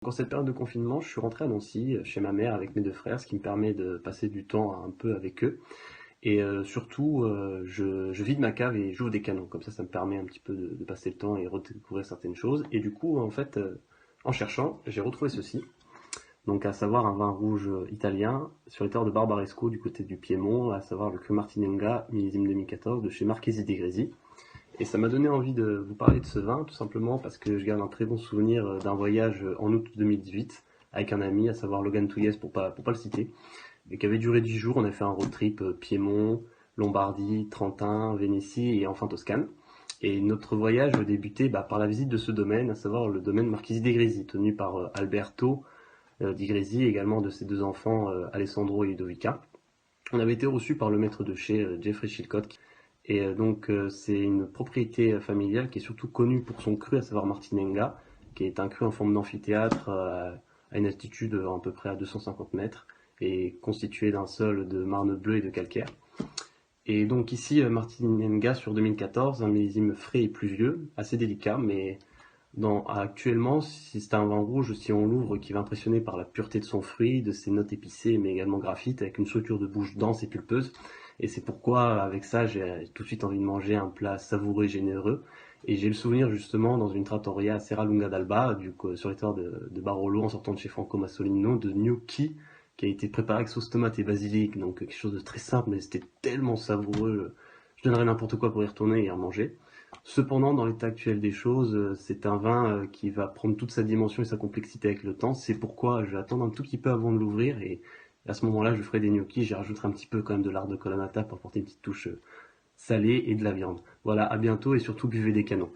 En cette période de confinement, je suis rentré à Nancy, chez ma mère avec mes deux frères, ce qui me permet de passer du temps un peu avec eux. Et surtout, je vide ma cave et j'ouvre des canons. Comme ça me permet un petit peu de passer le temps et redécouvrir certaines choses. Et du coup, en fait, en cherchant, j'ai retrouvé ceci. Donc, à savoir un vin rouge italien sur les terres de Barbaresco du côté du Piémont, à savoir le cru Martinenga, millésime 2014 de chez Marchesi di Gresi. Et ça m'a donné envie de vous parler de ce vin, tout simplement parce que je garde un très bon souvenir d'un voyage en août 2018 avec un ami, à savoir Logan Touyès pour pas le citer, et qui avait duré 10 jours. On a fait un road trip Piémont, Lombardie, Trentin, Vénétie et enfin Toscane. Et notre voyage débutait par la visite de ce domaine, à savoir le domaine Marchesi di Gresi, tenu par Alberto di Gresi, et également de ses deux enfants Alessandro et Ludovica. On avait été reçus par le maître de chez Jeffrey Chilcott. Et c'est une propriété familiale qui est surtout connue pour son cru, à savoir Martinenga, qui est un cru en forme d'amphithéâtre à une altitude à peu près à 250 mètres et constitué d'un sol de marne bleue et de calcaire. Et donc ici, Martinenga sur 2014, un millésime frais et pluvieux, assez délicat, mais actuellement, si c'est un vin rouge, si on l'ouvre, qui va impressionner par la pureté de son fruit, de ses notes épicées, mais également graphites, avec une structure de bouche dense et pulpeuse. Et c'est pourquoi, avec ça, j'ai tout de suite envie de manger un plat savoureux et généreux. Et j'ai le souvenir, justement, dans une trattoria à Serra Lunga d'Alba, sur les terres de Barolo, en sortant de chez Franco Massolino, de gnocchi, qui a été préparé avec sauce tomate et basilic, donc quelque chose de très simple, mais c'était tellement savoureux. Je donnerais n'importe quoi pour y retourner et y en manger. Cependant, dans l'état actuel des choses, c'est un vin qui va prendre toute sa dimension et sa complexité avec le temps. C'est pourquoi je vais attendre un tout petit peu avant de l'ouvrir et à ce moment-là, je ferai des gnocchis. J'y rajouterai un petit peu quand même de l'art de colonnata pour apporter une petite touche salée et de la viande. Voilà, à bientôt et surtout buvez des canons.